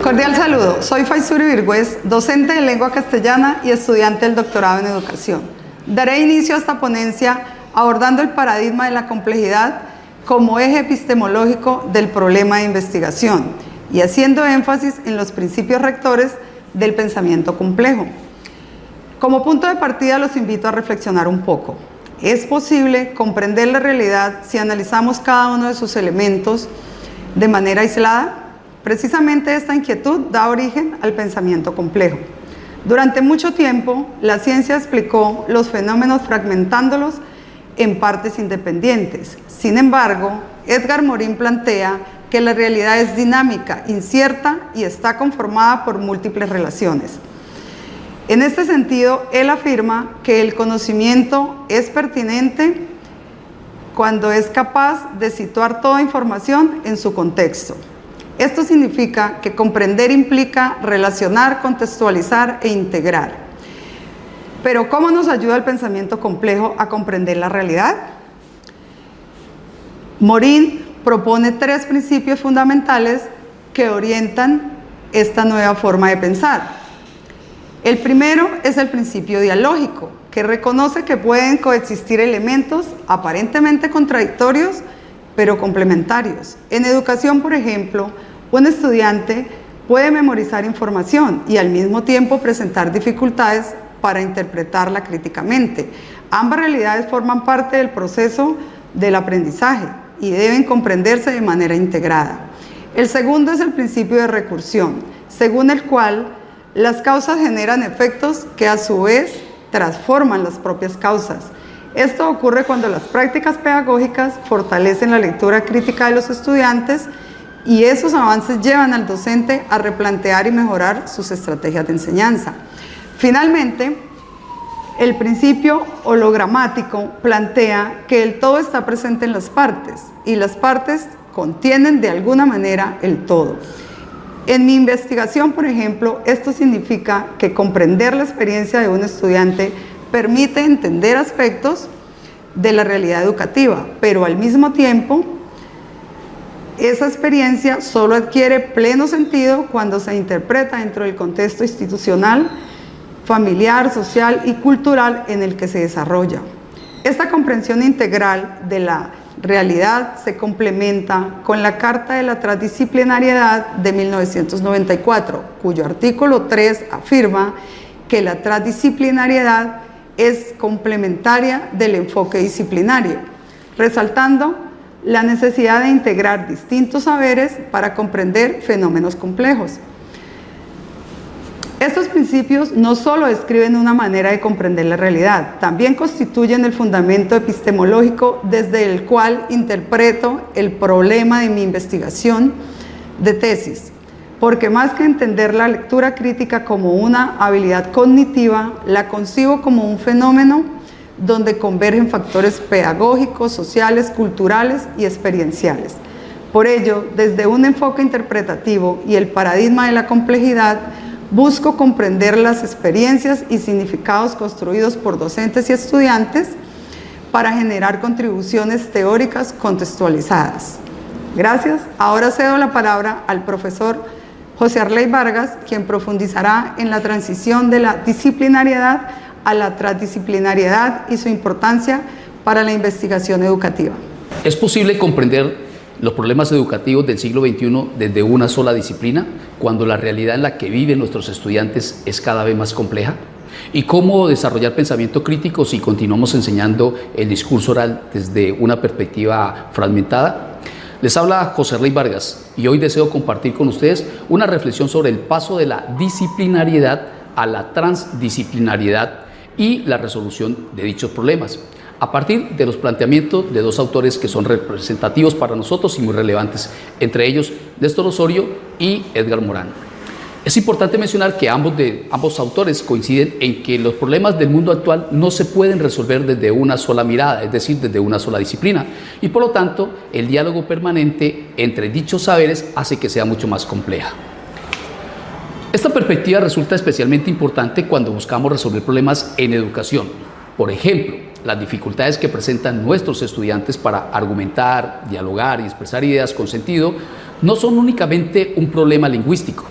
Cordial saludo, soy Faisuri Virgüez, docente de lengua castellana y estudiante del doctorado en educación. Daré inicio a esta ponencia abordando el paradigma de la complejidad como eje epistemológico del problema de investigación y haciendo énfasis en los principios rectores del pensamiento complejo. Como punto de partida los invito a reflexionar un poco. ¿Es posible comprender la realidad si analizamos cada uno de sus elementos de manera aislada? Precisamente esta inquietud da origen al pensamiento complejo. Durante mucho tiempo, la ciencia explicó los fenómenos fragmentándolos en partes independientes. Sin embargo, Edgar Morin plantea que la realidad es dinámica, incierta y está conformada por múltiples relaciones. En este sentido, él afirma que el conocimiento es pertinente cuando es capaz de situar toda información en su contexto. Esto significa que comprender implica relacionar, contextualizar e integrar. Pero ¿cómo nos ayuda el pensamiento complejo a comprender la realidad? Morin propone 3 principios fundamentales que orientan esta nueva forma de pensar. El primero es el principio dialógico, que reconoce que pueden coexistir elementos aparentemente contradictorios, pero complementarios. En educación, por ejemplo, un estudiante puede memorizar información y al mismo tiempo presentar dificultades para interpretarla críticamente. Ambas realidades forman parte del proceso del aprendizaje y deben comprenderse de manera integrada. El segundo es el principio de recursión, según el cual las causas generan efectos que a su vez transforman las propias causas. Esto ocurre cuando las prácticas pedagógicas fortalecen la lectura crítica de los estudiantes y esos avances llevan al docente a replantear y mejorar sus estrategias de enseñanza. Finalmente, el principio hologramático plantea que el todo está presente en las partes y las partes contienen de alguna manera el todo. En mi investigación, por ejemplo, esto significa que comprender la experiencia de un estudiante permite entender aspectos de la realidad educativa, pero al mismo tiempo, esa experiencia solo adquiere pleno sentido cuando se interpreta dentro del contexto institucional, familiar, social y cultural en el que se desarrolla. Esta comprensión integral de la realidad se complementa con la Carta de la Transdisciplinariedad de 1994, cuyo artículo 3 afirma que la transdisciplinariedad es complementaria del enfoque disciplinario, resaltando la necesidad de integrar distintos saberes para comprender fenómenos complejos. Estos principios no solo describen una manera de comprender la realidad, también constituyen el fundamento epistemológico desde el cual interpreto el problema de mi investigación de tesis, porque más que entender la lectura crítica como una habilidad cognitiva, la concibo como un fenómeno donde convergen factores pedagógicos, sociales, culturales y experienciales. Por ello, desde un enfoque interpretativo y el paradigma de la complejidad, busco comprender las experiencias y significados construidos por docentes y estudiantes para generar contribuciones teóricas contextualizadas. Gracias. Ahora cedo la palabra al profesor José Arley Vargas, quien profundizará en la transición de la disciplinariedad a la transdisciplinariedad y su importancia para la investigación educativa. ¿Es posible comprender los problemas educativos del siglo XXI desde una sola disciplina, cuando la realidad en la que viven nuestros estudiantes es cada vez más compleja? ¿Y cómo desarrollar pensamiento crítico si continuamos enseñando el discurso oral desde una perspectiva fragmentada? Les habla José Arley Vargas y hoy deseo compartir con ustedes una reflexión sobre el paso de la disciplinariedad a la transdisciplinariedad y la resolución de dichos problemas, a partir de los planteamientos de 2 autores que son representativos para nosotros y muy relevantes, entre ellos Néstor Osorio y Edgar Morin. Es importante mencionar que ambos autores coinciden en que los problemas del mundo actual no se pueden resolver desde una sola mirada, es decir, desde una sola disciplina, y por lo tanto el diálogo permanente entre dichos saberes hace que sea mucho más compleja. Esta perspectiva resulta especialmente importante cuando buscamos resolver problemas en educación. Por ejemplo, las dificultades que presentan nuestros estudiantes para argumentar, dialogar y expresar ideas con sentido no son únicamente un problema lingüístico.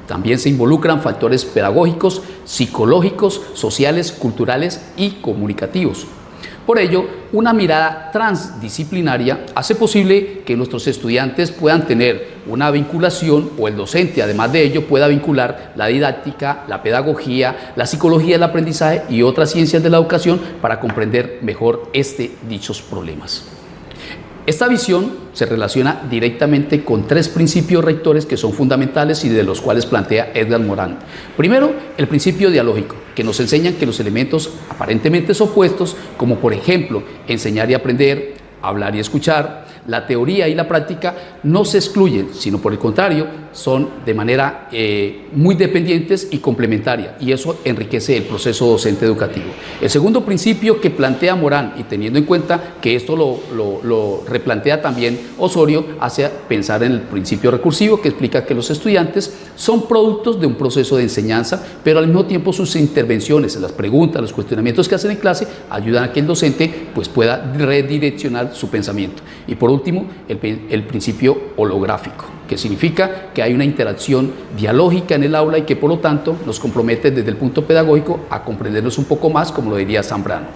También se involucran factores pedagógicos, psicológicos, sociales, culturales y comunicativos. Por ello, una mirada transdisciplinaria hace posible que nuestros estudiantes puedan tener una vinculación, o el docente, además de ello, pueda vincular la didáctica, la pedagogía, la psicología del aprendizaje y otras ciencias de la educación para comprender mejor dichos problemas. Esta visión se relaciona directamente con tres principios rectores que son fundamentales y de los cuales plantea Edgar Morin. Primero, el principio dialógico, que nos enseña que los elementos aparentemente opuestos, como por ejemplo enseñar y aprender, hablar y escuchar, la teoría y la práctica, no se excluyen, sino por el contrario, son de manera muy dependientes y complementaria, y eso enriquece el proceso docente educativo. El segundo principio que plantea Morin, y teniendo en cuenta que esto lo replantea también Osorio, hace pensar en el principio recursivo, que explica que los estudiantes son productos de un proceso de enseñanza, pero al mismo tiempo sus intervenciones, las preguntas, los cuestionamientos que hacen en clase, ayudan a que el docente pueda redireccionar su pensamiento. Y por último, el principio holográfico, que significa que hay una interacción dialógica en el aula y que por lo tanto nos compromete desde el punto pedagógico a comprendernos un poco más, como lo diría Zambrano.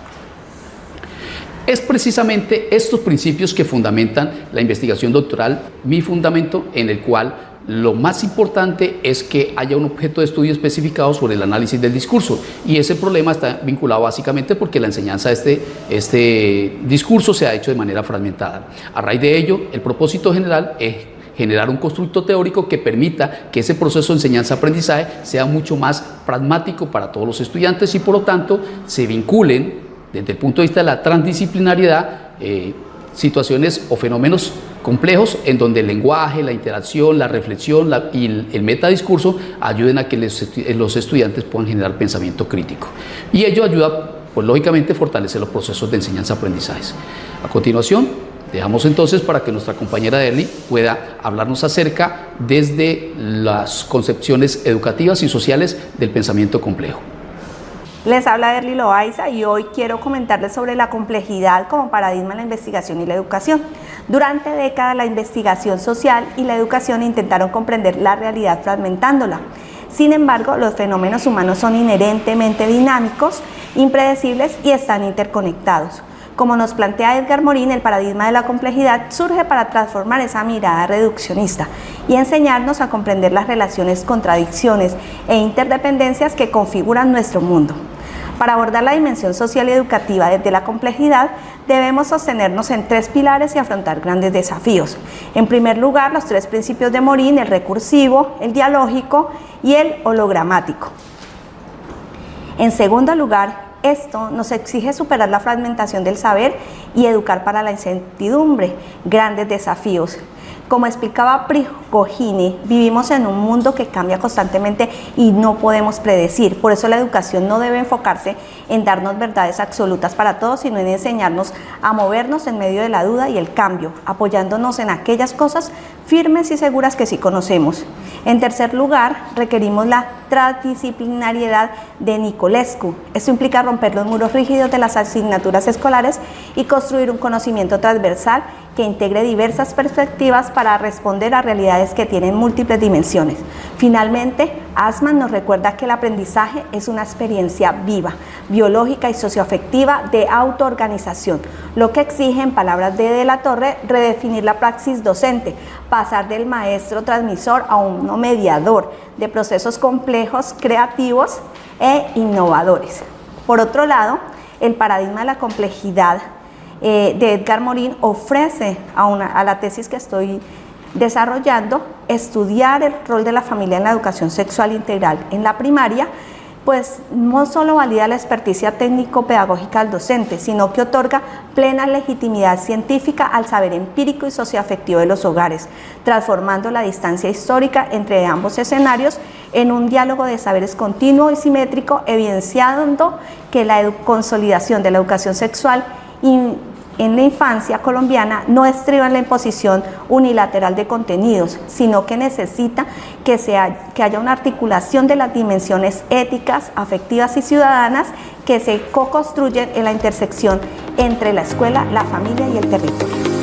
Es precisamente estos principios que fundamentan la investigación doctoral, mi fundamento, en el cual lo más importante es que haya un objeto de estudio especificado sobre el análisis del discurso, y ese problema está vinculado básicamente porque la enseñanza de este discurso se ha hecho de manera fragmentada. A raíz de ello, el propósito general es generar un constructo teórico que permita que ese proceso de enseñanza-aprendizaje sea mucho más pragmático para todos los estudiantes y por lo tanto se vinculen desde el punto de vista de la transdisciplinariedad situaciones o fenómenos complejos en donde el lenguaje, la interacción, la reflexión y el metadiscurso ayuden a que los estudiantes puedan generar pensamiento crítico. Y ello ayuda, pues lógicamente, a fortalecer los procesos de enseñanza-aprendizaje. A continuación, dejamos entonces para que nuestra compañera Derly pueda hablarnos acerca desde las concepciones educativas y sociales del pensamiento complejo. Les habla Derly Loaiza y hoy quiero comentarles sobre la complejidad como paradigma en la investigación y la educación. Durante décadas la investigación social y la educación intentaron comprender la realidad fragmentándola. Sin embargo, los fenómenos humanos son inherentemente dinámicos, impredecibles y están interconectados. Como nos plantea Edgar Morin, el paradigma de la complejidad surge para transformar esa mirada reduccionista y enseñarnos a comprender las relaciones, contradicciones e interdependencias que configuran nuestro mundo. Para abordar la dimensión social y educativa desde la complejidad, debemos sostenernos en tres pilares y afrontar grandes desafíos. En primer lugar, los tres principios de Morin: el recursivo, el dialógico y el hologramático. En segundo lugar, esto nos exige superar la fragmentación del saber y educar para la incertidumbre, grandes desafíos. Como explicaba Prigogine, vivimos en un mundo que cambia constantemente y no podemos predecir. Por eso la educación no debe enfocarse en darnos verdades absolutas para todos, sino en enseñarnos a movernos en medio de la duda y el cambio, apoyándonos en aquellas cosas firmes y seguras que sí conocemos. En tercer lugar, requerimos la transdisciplinariedad de Nicolescu. Esto implica romper los muros rígidos de las asignaturas escolares y construir un conocimiento transversal que integre diversas perspectivas para responder a realidades que tienen múltiples dimensiones. Finalmente, Assmann nos recuerda que el aprendizaje es una experiencia viva, biológica y socioafectiva de autoorganización, lo que exige, en palabras de la Torre, redefinir la praxis docente, pasar del maestro transmisor a uno mediador de procesos complejos, creativos e innovadores. Por otro lado, el paradigma de la complejidad de Edgar Morin ofrece a la tesis que estoy desarrollando estudiar el rol de la familia en la educación sexual integral en la primaria, pues no solo valida la experticia técnico-pedagógica del docente, sino que otorga plena legitimidad científica al saber empírico y socioafectivo de los hogares, transformando la distancia histórica entre ambos escenarios en un diálogo de saberes continuo y simétrico, evidenciando que la consolidación de la educación sexual en la infancia colombiana no estriba en la imposición unilateral de contenidos, sino que necesita que haya una articulación de las dimensiones éticas, afectivas y ciudadanas que se co-construyen en la intersección entre la escuela, la familia y el territorio.